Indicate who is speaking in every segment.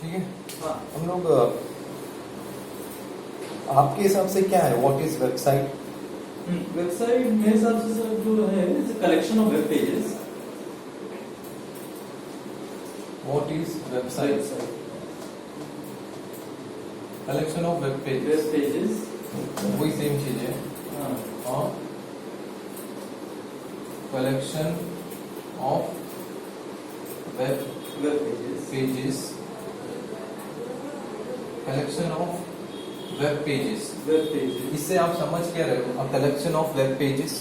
Speaker 1: ठीक है।
Speaker 2: हाँ।
Speaker 1: हम लोग आपके हिसाब से क्या है, व्हाट इज वेबसाइट?
Speaker 2: वेबसाइट मेरे हिसाब से सर जो है collection of web pages.
Speaker 1: What is website? Collection of web pages, वही सेम चीज है। हाँ, collection of web pages, collection of web pages. इससे आप समझ क्या रहे हो? Collection of web pages,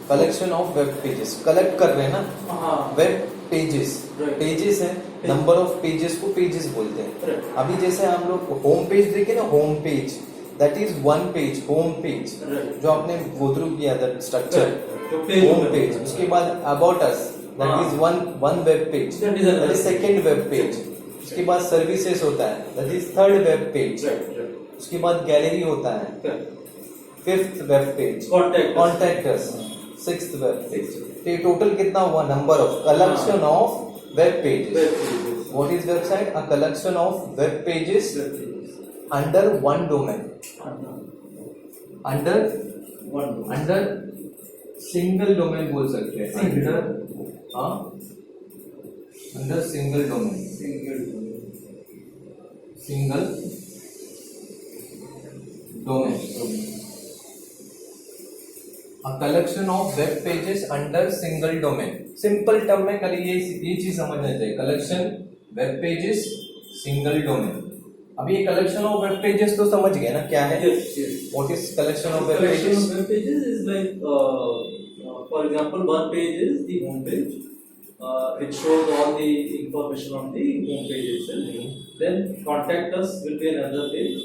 Speaker 1: collection of web pages, collect कर रहे हैं ना वेब पेजेस। पेजेस है, नंबर ऑफ पेजेस को पेजेस बोलते हैं। अभी जैसे हम लोग होम पेज देखे ना, home page that is one page, home page जो आपने गो थ्रू किया दैट स्ट्रक्चर, होम पेज। उसके बाद about us that is one web page, that is second web page. उसके बाद सर्विसेज होता है, that is third web page. उसके बाद गैलरी होता है, fifth web page. Contacts, sixth web page. तो ये टोटल कितना हुआ? Number of collection of web pages. What is website? A collection of web pages under one domain, under single domain बोल सकते हैं। Under single domain, single domain, a collection of web pages under single domain। Simple term में कल ये चीज समझना चाहिए, collection web pages single domain. अभी ये कलेक्शन ऑफ वेब पेजेस तो समझ गए ना क्या है? What is collection of web pages?
Speaker 2: Web pages is like, for example, one page is the home page, which shows all the information on the home page itself. Then contact us will be another page,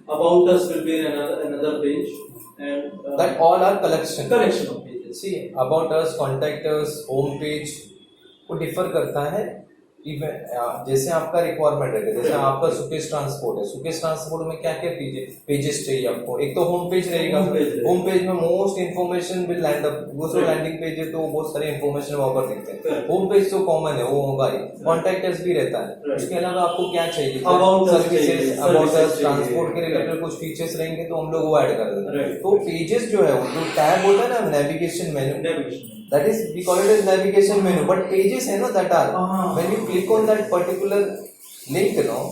Speaker 2: about us will be another page, and
Speaker 1: that all are collection
Speaker 2: of pages.
Speaker 1: See, about us, contact us, home page को differ करता है जैसे आपका requirement है। जैसे आपका Sukesh transport है, Sukesh transport में क्या क्या पेजेस चाहिए आपको? एक तो होम पेज रहेगा, होम पेज में most information will land up. दूसरा लैंडिंग पेज है तो बहुत सारे इन्फॉर्मेशन वहां पर दिखते हैं। होम पेज तो कॉमन है, वो होगा ही। कॉन्टैक्ट अस भी रहता है। उसके अलावा आपको क्या चाहिए? सर्विसेज, अबाउट अस, ट्रांसपोर्ट के रिलेटेड कुछ फीचर्स रहेंगे तो हम लोग वो ऐड कर देते हैं। तो पेजेस जो है जो टैब होता है ना, navigation menu, that is we call it as navigation menu, but pages है ना that are when you click on that particular link, you know,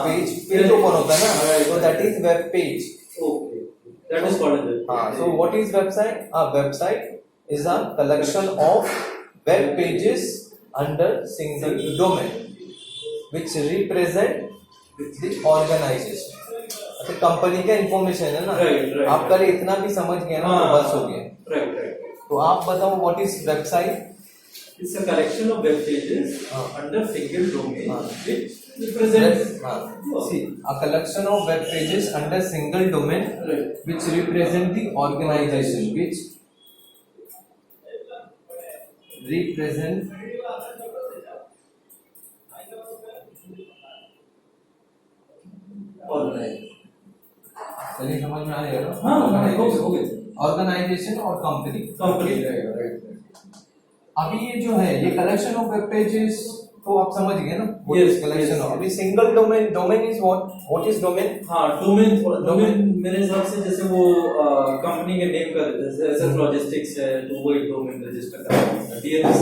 Speaker 1: page open होता है ना, so that is web page.
Speaker 2: Okay, that is called as web.
Speaker 1: So what is website? A website is a collection of web pages under single domain which represent the organization। अच्छा, company का information है ना, आप कल इतना भी समझ गए ना तो बस हो गया। तो आप बताओ what is website?
Speaker 2: It's a collection of web pages under single domain which represents
Speaker 1: see a collection of web pages under single domain which represent the organization, which represent चलिए समझ में आ रहा है?
Speaker 2: हाँ,
Speaker 1: ऑर्गेनाइजेशन और कंपनी
Speaker 2: रहेगा।
Speaker 1: अभी ये जो है ये कलेक्शन ऑफ वेब पेजेस तो आप समझ गए ना? Collection of. अभी single domain, domain is what is domain?
Speaker 2: हाँ, डोमेन मेरे हिसाब से जैसे वो कंपनी के नेम का देते हैं, जैसे लॉजिस्टिक्स है तो वो एक डोमेन रजिस्टर करता है, डीएनएस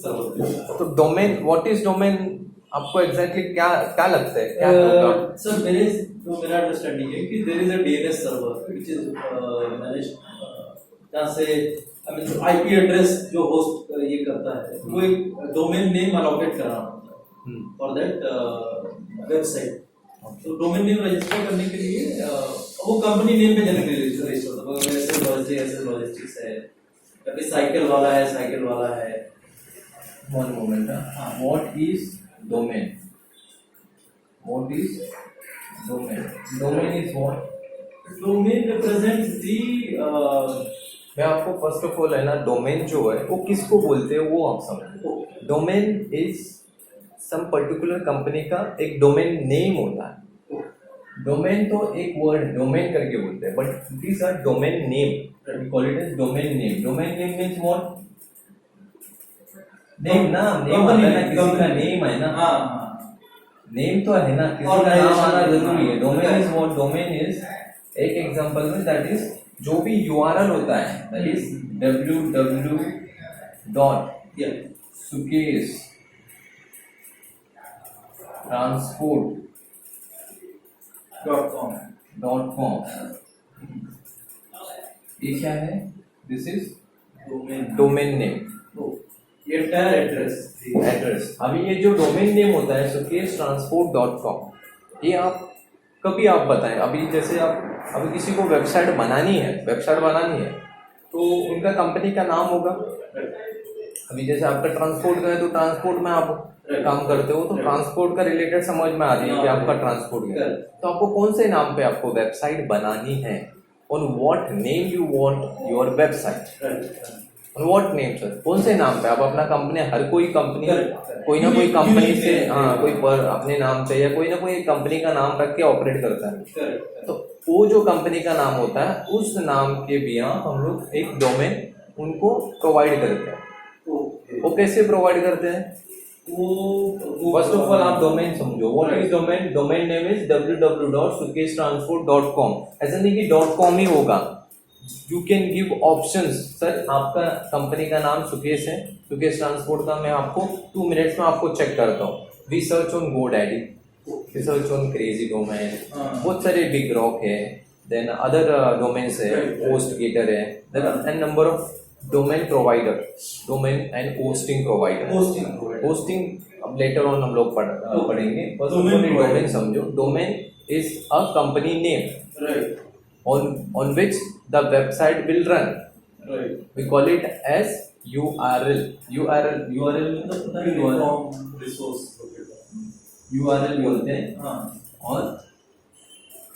Speaker 2: सर्वर।
Speaker 1: तो डोमेन, व्हाट इज डोमेन आपको एग्जैक्टली क्या लगता है? क्या होगा?
Speaker 2: सर मेरा अंडरस्टैंडिंग है कि there is a DNS server which is managed, जहाँ से आईपी एड्रेस जो होस्ट ये करता है वो एक डोमेन नेम अलॉकेट कराना होता है फॉर दैट वेबसाइट। तो डोमेन नेम रजिस्टर करने के लिए वो कंपनी नेम पे जनरली रजिस्टर होता है। जैसे लॉजिस्टिक्स है या फिर साइकिल वाला है।
Speaker 1: One moment. What is domain? What is domain? Domain is what?
Speaker 2: Domain represents the
Speaker 1: मैं आपको फर्स्ट ऑफ ऑल है ना, डोमेन जो है वो किसको बोलते हैं वो आप समझो। Domain is some particular company का एक डोमेन नेम होता है। डोमेन तो एक वर्ड डोमेन करके बोलते हैं, but these are domain name, we call it as domain name. Domain name means what? Name ना, नेम
Speaker 2: Company
Speaker 1: है ना, किसी का
Speaker 2: company।
Speaker 1: नेम है ना,
Speaker 2: हाँ हाँ
Speaker 1: नेम तो है ना, किसी का नाम
Speaker 2: Organization
Speaker 1: आना
Speaker 2: name,
Speaker 1: जरूरी है। डोमेन
Speaker 2: हाँ।
Speaker 1: इज व्हाट, डोमेन इज एक एग्जांपल में दैट इज जो भी यूआरएल होता है that is www dot
Speaker 2: yeah
Speaker 1: Sukesh transport
Speaker 2: .com
Speaker 1: .com, ये क्या है, this is
Speaker 2: domain
Speaker 1: domain name,
Speaker 2: तो entire address
Speaker 1: एड्रेस। अभी ये जो डोमेन नेम होता है सुकेश ट्रांसपोर्ट .com, ये आप कभी आप बताएं, अभी जैसे आप अभी किसी को वेबसाइट बनानी है तो उनका कंपनी का नाम होगा। अभी जैसे आपका ट्रांसपोर्ट का है तो ट्रांसपोर्ट में आप काम करते हो तो ट्रांसपोर्ट का रिलेटेड समझ में आ रही है कि आपका ट्रांसपोर्ट का है। तो आपको कौन से नाम पे आपको वेबसाइट बनानी है, on what name you want your website, on what name sir, कौन से नाम पे आप अपना कंपनी, हर कोई कंपनी कोई ना कोई कंपनी से कोई पर अपने नाम से या कोई ना कोई कंपनी का नाम रख के ऑपरेट करता है। तो वो जो कंपनी का नाम होता है उस नाम के बिना हम लोग एक डोमेन उनको प्रोवाइड करते हैं। वो कैसे प्रोवाइड करते हैं, फर्स्ट ऑफ ऑल आप डोमेन समझो, what is domain, domain name is www.sukeshtransport.com। ऐसा नहीं कि .com ही होगा, you can give options. Sir आपका कंपनी का नाम सुकेश है, सुकेश ट्रांसपोर्ट का, मैं आपको 2 मिनट्स में आपको चेक करता हूँ। We search on GoDaddy, we search on crazy domain, बहुत सारे बिग रॉक है, देन अदर डोमेन्स है, HostGator है, then n number of domain provider, domain and hosting provider. Hosting अब लेटर ऑन हम लोग पढ़ेंगे। बस डोमेन समझो, domain is a company name on which the website will run. We call it as URL मतलब पता नहीं URL बोलते हैं। और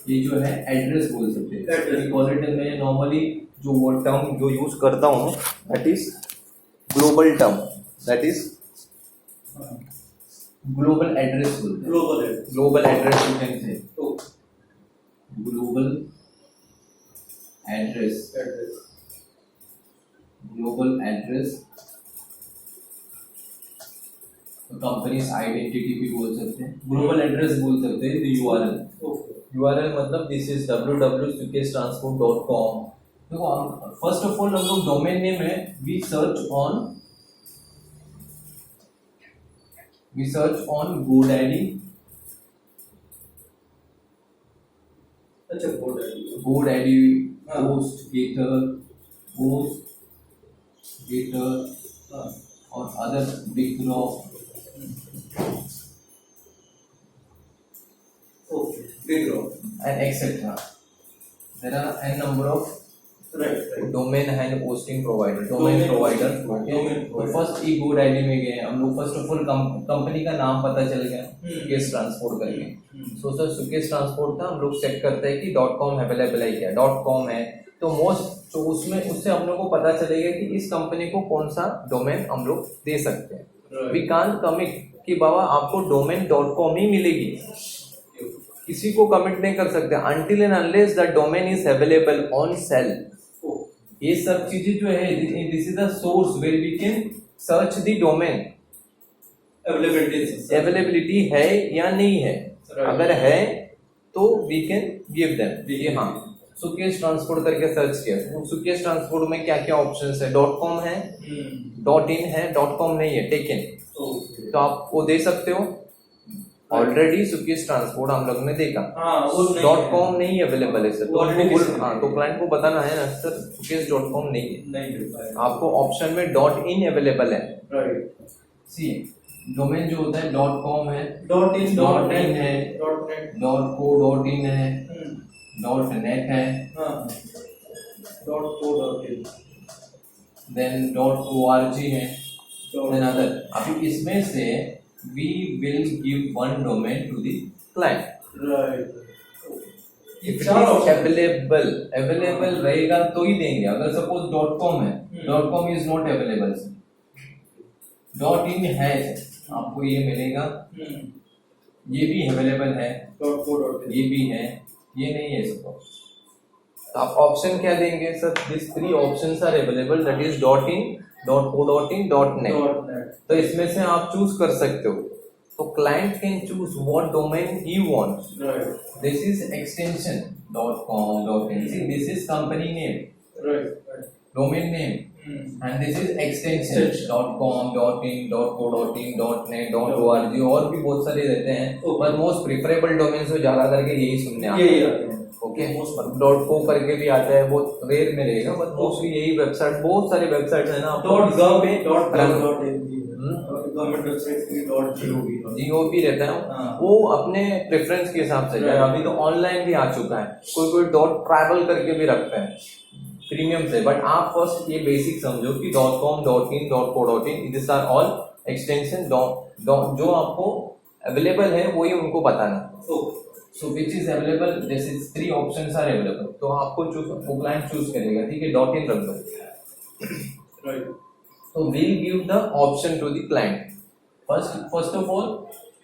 Speaker 1: ये जो है एड्रेस बोल सकते हैं। We call it, मैं नॉर्मली जो वर्ड टर्म जो यूज करता हूँ that is global term, that is global address बोलते हैं। Global address you can say, global address, global address, companies identity भी बोल सकते हैं, ग्लोबल एड्रेस बोल सकते हैं। यूआरएल, यूआरएल मतलब दिस इज www.sukeshtransport.com। देखो फर्स्ट ऑफ ऑल हम लोग डोमेन नेम है, वी सर्च ऑन GoDaddy,
Speaker 2: अच्छा
Speaker 1: GoDaddy, HostGator और other big rock, and etc. There are n number of domain and hosting provider, domain provider। तो first ई GoDaddy में गए हम लोग, फर्स्ट ऑफ ऑल कंपनी का नाम पता चल गया सुकेश ट्रांसपोर्ट करके। सो सर सुकेश ट्रांसपोर्ट था, हम लोग चेक करते हैं कि .com अवेलेबल है क्या, .com है तो मोस्ट, तो उसमें उससे हम लोग को पता चलेगा कि इस कंपनी को कौन सा डोमेन हम लोग दे सकते हैं। वी कांट कमिट कि बाबा आपको डोमेन .com ही मिलेगी, किसी को कमिट नहीं कर सकते until and unless the domain is available on sell। ये सब चीजें जो है, this is the source where we can search the domain, availability है या नहीं है। अगर है तो वी कैन गिव देम, ये हाँ सुकेश ट्रांसपोर्ट करके सर्च किया, सुकेश ट्रांसपोर्ट में क्या क्या ऑप्शंस है, .com है, .in है, .com नहीं है, टेकन, तो आप वो दे सकते हो। ऑलरेडी सुकेश ट्रांसपोर्ट हम लोग ने देखा, .com नहीं अवेलेबल है सर, तो तो क्लाइंट को बताना है ना सर सुकेश .com नहीं है, आपको ऑप्शन में .in अवेलेबल है। सी डोमेन जो होता है .com है, .in है, .co .in है, .net है, देन .org है, देन अदर। अभी इसमें से we will give one domain to the client, if it is available रहेगा तो ही देंगे। अगर सपोज .com है, .com is not available, .in है आपको ये मिलेगा, ये भी अवेलेबल है, ये भी है, ये नहीं है सपोज, तो आप ऑप्शन क्या देंगे sir, this 3 options are available, that is .in, .co.in.net।
Speaker 2: .net।
Speaker 1: तो इसमें से आप चूज कर सकते हो। तो client can choose what domain he wants.
Speaker 2: Right,
Speaker 1: this is extension .com.in। See, this is company name,
Speaker 2: right.
Speaker 1: domain name, and this is extension
Speaker 2: Extension।
Speaker 1: .com.in, .co.in, .net, .org, और भी बहुत सारे रहते हैं,
Speaker 2: Okay।
Speaker 1: पर मोस्ट प्रिफरेबल डोमेन से ज्यादा करके यही सुनने आते
Speaker 2: यही
Speaker 1: हैं।
Speaker 2: आते हैं।
Speaker 1: ओके, .co करके भी आता है, बहुत रेयर में रहेगा, बट मोस्टली यही वेबसाइट, बहुत सारे वेबसाइट है ना आपको
Speaker 2: .gov,
Speaker 1: इसी पे रन
Speaker 2: गवर्नमेंट वेबसाइट की .gov।
Speaker 1: जीओपी रहता है,
Speaker 2: हाँ।
Speaker 1: वो अपने प्रेफरेंस के हिसाब से
Speaker 2: Right।
Speaker 1: अभी तो ऑनलाइन भी आ चुका है, कोई .travel करके भी रखता है प्रीमियम से, बट आप फर्स्ट ये बेसिक समझो कि .com, .in, .co.in, this are all extension जो आपको अवेलेबल है वही उनको बताना। So which is available, this is 3 options are available, तो आपको चूज, वो क्लाइंट चूज करेगा, ठीक है, .in रख दो।
Speaker 2: Right।
Speaker 1: तो we'll give the option to the client। First of all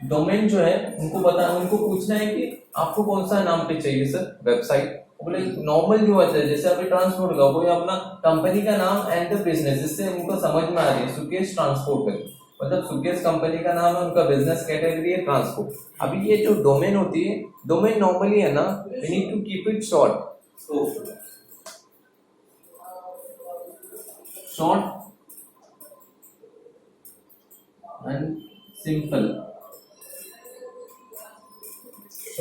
Speaker 1: domain जो है उनको पूछना है कि आपको कौन सा नाम पे चाहिए सर वेबसाइट। बोले नॉर्मल जो होता है, जैसे अभी ट्रांसपोर्ट का कोई अपना कंपनी का नाम एंड द बिजनेस, जिससे उनको समझ में आ रही है सुकेश ट्रांसपोर्ट करके, मतलब सुकेश कंपनी का नाम है, उनका बिजनेस कैटेगरी है ट्रांसपोर्ट। अभी ये जो डोमेन होती है, डोमेन नॉर्मली है ना, we need to keep it short and simple,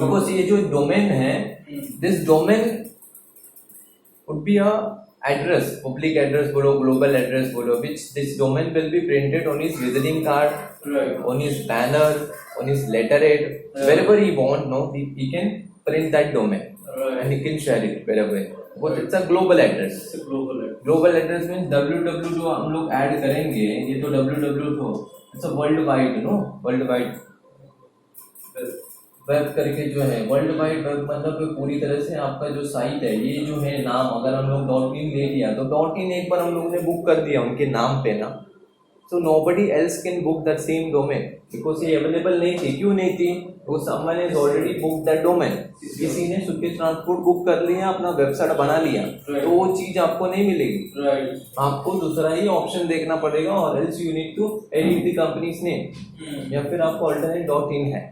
Speaker 1: because ये जो डोमेन है, this domain would be a address, public address बोलो, ग्लोबल एड्रेस बोलो, which this domain will be printed on his visiting card,
Speaker 2: Right।
Speaker 1: on his banner, on his letterhead, wherever he want, no, he can print that domain,
Speaker 2: Right।
Speaker 1: and he can share it wherever, because it's a global address।
Speaker 2: It's a global address।
Speaker 1: Global address means www जो हम लोग add करेंगे, ये तो www तो it's a world wide, no, world wide web करके जो है, वर्ल्ड वाइड वेब मतलब पूरी तरह से आपका जो साइट है, ये जो है नाम, अगर हम लोग .in ले लिया तो .in एक बार हम लोग ने बुक कर दिया उनके नाम पे ना, so nobody else can book that same domain, because ये अवेलेबल नहीं थी। क्यों नहीं थी? वो someone is already book that domain, किसी ने सुकेश ट्रांसपोर्ट बुक कर लिया, अपना वेबसाइट बना लिया, तो वो चीज आपको नहीं मिलेगी। आपको दूसरा ही ऑप्शन देखना पड़ेगा, और else you need to edit the company's name, या फिर आपको अल्टरनेट .in है,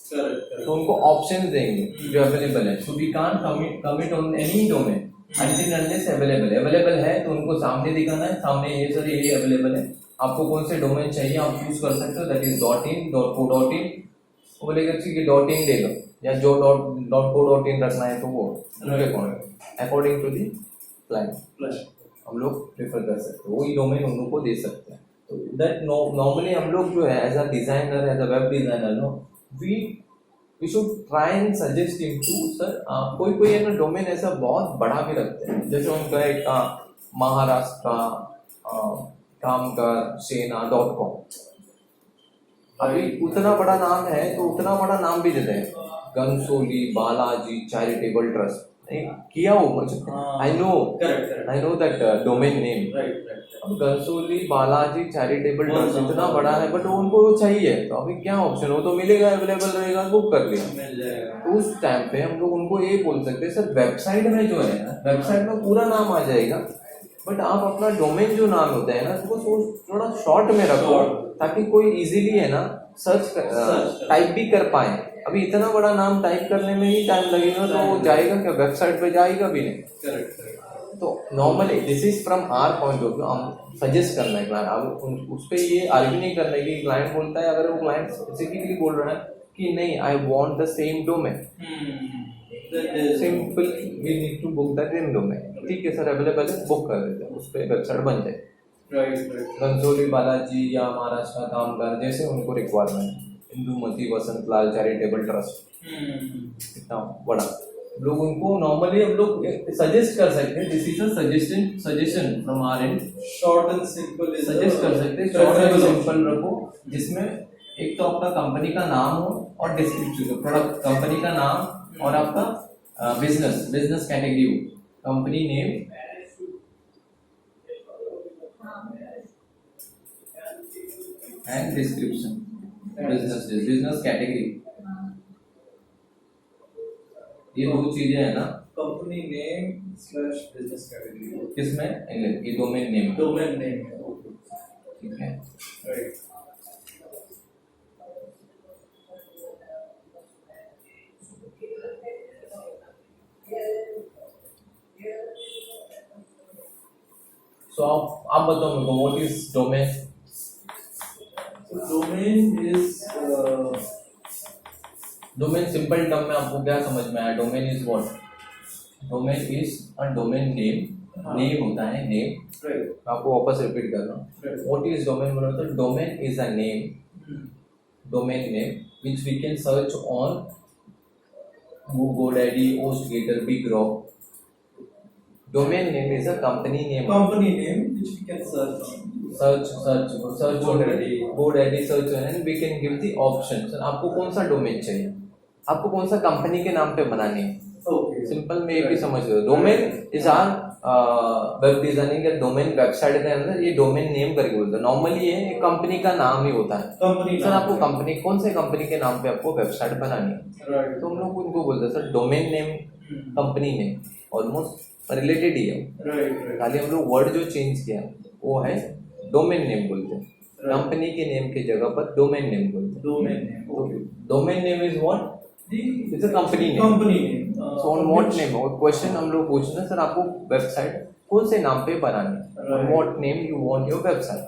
Speaker 1: तो उनको ऑप्शन देंगे जो अवेलेबल है। So we can't commit on any domain until unless available है, तो उनको सामने दिखाना है, सामने ये सर ये अवेलेबल है, आपको कौन से डोमेन चाहिए आप चूज कर सकते हो, दैट इज .in, .co.in। वो बोलेगा ठीक है .in देगा, या जो .co.in रखना है तो वो उनके अकॉर्डिंग टू दी क्लाइंट हम लोग प्रेफर कर सकते हैं, वही डोमेन उन लोग को दे सकते हैं। तो दैट नॉर्मली हम लोग जो है as a designer, as a web designer, no, we should try and suggest him to, sir कोई है ना डोमेन ऐसा बहुत बड़ा भी रखते हैं, जैसे उनका एक महाराष्ट्र कामगार सेना .com, अभी उतना बड़ा नाम है तो उतना बड़ा नाम भी देते हैं, गनसोली बालाजी चैरिटेबल ट्रस्ट, किया हो मुझे, I know that domain name, अब गनसोली बालाजी चैरिटेबल ट्रस्ट इतना बड़ा है, बट उनको चाहिए, तो अभी क्या ऑप्शन हो, तो मिलेगा, अवेलेबल रहेगा, बुक कर लिया, मिल जाएगा। तो उस टाइम पे हम लोग उनको ये बोल सकते हैं, सर वेबसाइट में जो है ना, वेबसाइट में पूरा नाम आ जाएगा, बट आप अपना डोमेन जो नाम होता है ना, उसको थोड़ा शॉर्ट में रखो, ताकि कोई इजीली है ना सर्च टाइप भी कर पाए। अभी इतना बड़ा नाम टाइप करने में ही टाइम लगेगा, तो वो जाएगा क्या, वेबसाइट पे जाएगा भी नहीं। तो normally this is from our point of view, हम सजेस्ट करना है क्लाइंट, अब उस पर ये आर्ग्यू नहीं करना है कि क्लाइंट बोलता है, अगर वो क्लाइंट स्पेसिफिकली बोल रहा है कि नहीं I want the same domain, simple we need to book the same domain, ठीक है सर अवेलेबल है, बुक कर देते हैं, उस पर वेबसाइट बन जाए। गंजोली बालाजी या महाराष्ट्र कामगार जैसे उनको रिक्वायरमेंट, इंदुमती वसंत लाल चैरिटेबल ट्रस्ट, इतना बड़ा लोग उनको नॉर्मली हम लोग सजेस्ट कर सकते हैं, this is a suggestion from our and, short and simple suggest कर सकते हैं, शॉर्ट एंड सिंपल रखो, जिसमें एक तो आपका कंपनी का नाम हो और डिस्क्रिप्शन, प्रोडक्ट कंपनी का नाम और आपका बिजनेस कैटेगरी हो, company name and description, business category, ये दो चीजें है ना,
Speaker 2: कंपनी नेम / बिजनेस कैटेगरी,
Speaker 1: किसमें ये डोमेन नेम
Speaker 2: है।
Speaker 1: ठीक है।
Speaker 2: Right.
Speaker 1: सो आप बताओ मेरे को what is domain.
Speaker 2: So domain is
Speaker 1: domain simple term में आपको क्या समझ में आया? Domain is what? Domain is a domain name.
Speaker 2: हाँ।
Speaker 1: नेम होता है नेम।
Speaker 2: right.
Speaker 1: आपको वापस रिपीट कर रहा हूँ।
Speaker 2: Right.
Speaker 1: व्हाट इज डोमेन बोला तो domain is a name, domain name which we can search on GoDaddy, HostGator, BigRock. Domain name is a company name.
Speaker 2: Company name which we can search on.
Speaker 1: search
Speaker 2: GoDaddy.
Speaker 1: GoDaddy search and we can give the options. आपको कौन सा domain चाहिए, आपको कौन सा company के नाम पे बनानी है।
Speaker 2: Okay.
Speaker 1: सिंपल में एक ही समझ लो, domain is are web designing के डोमेन वेबसाइट के अंदर ये डोमेन नेम करके बोलते हैं। नॉर्मली ये एक कंपनी का नाम ही होता है।
Speaker 2: Company
Speaker 1: sir
Speaker 2: name.
Speaker 1: आपको कंपनी कौन से कंपनी के नाम पे आपको वेबसाइट बनानी है,
Speaker 2: Right.
Speaker 1: तो हम लोग उनको बोलते हैं sir domain name, company name almost related ही है।
Speaker 2: Right. Right.
Speaker 1: खाली हम लोग वर्ड जो चेंज किया वो है डोमेन नेम बोलते हैं। कंपनी के नेम की जगह पर डोमेन नेम बोलते हैं।
Speaker 2: Domain name. Okay.
Speaker 1: Domain name is what? It's a company name.
Speaker 2: Company name.
Speaker 1: So on what name, और क्वेश्चन हम लोग पूछना है सर आपको वेबसाइट कौन से नाम पे बनानी है,
Speaker 2: Right.
Speaker 1: What name you want your website,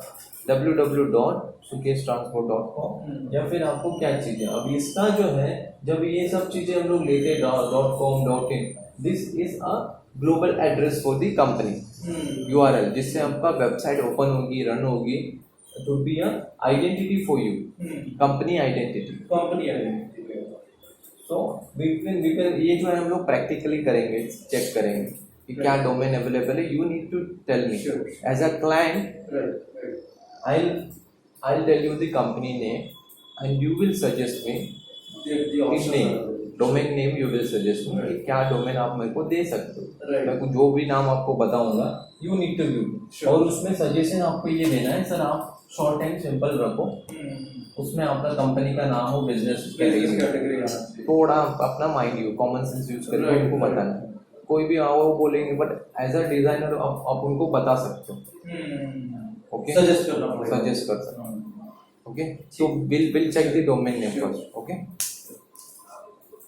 Speaker 1: www.sukeshTransport.com। या फिर आपको क्या चीजें, अब इसका जो है जब ये सब चीजें हम लोग लेते हैं .com.in, this is a global address for the company URL, जिससे आपका वेबसाइट ओपन होगी, रन होगी, it would be a identity for you, company identity.
Speaker 2: Company identity.
Speaker 1: So we can ये जो है हम लोग प्रैक्टिकली करेंगे, चेक करेंगे कि क्या डोमेन अवेलेबल है। You need to tell me
Speaker 2: Sure.
Speaker 1: As a client,
Speaker 2: Right. Right.
Speaker 1: I'll tell you the company name and you will suggest me
Speaker 2: The
Speaker 1: the
Speaker 2: options
Speaker 1: name,
Speaker 2: are available.
Speaker 1: domain name you will suggest me
Speaker 2: Right.
Speaker 1: कि क्या domain आप मेरे को दे सकते हो।
Speaker 2: Right.
Speaker 1: मैं जो भी नाम आपको बताऊंगा you need to give,
Speaker 2: Sure.
Speaker 1: और उसमें सजेशन आपको ये देना है सर आप शॉर्ट एंड सिंपल रखो, उसमें आपका कंपनी का नाम हो, बिजनेस
Speaker 2: Business category आना चाहिए.
Speaker 1: थोड़ा अपना mind you common sense use करके
Speaker 2: Right.
Speaker 1: उनको बताना है। कोई भी आओ वो बोलेंगे, बट एज अ डिजाइनर आप उनको बता सकते हो। ओके,
Speaker 2: Suggest करना पड़ेगा.
Speaker 1: सजेस्ट कर सकते हो। Okay, so will check the domain name
Speaker 2: Sure.
Speaker 1: First. Okay.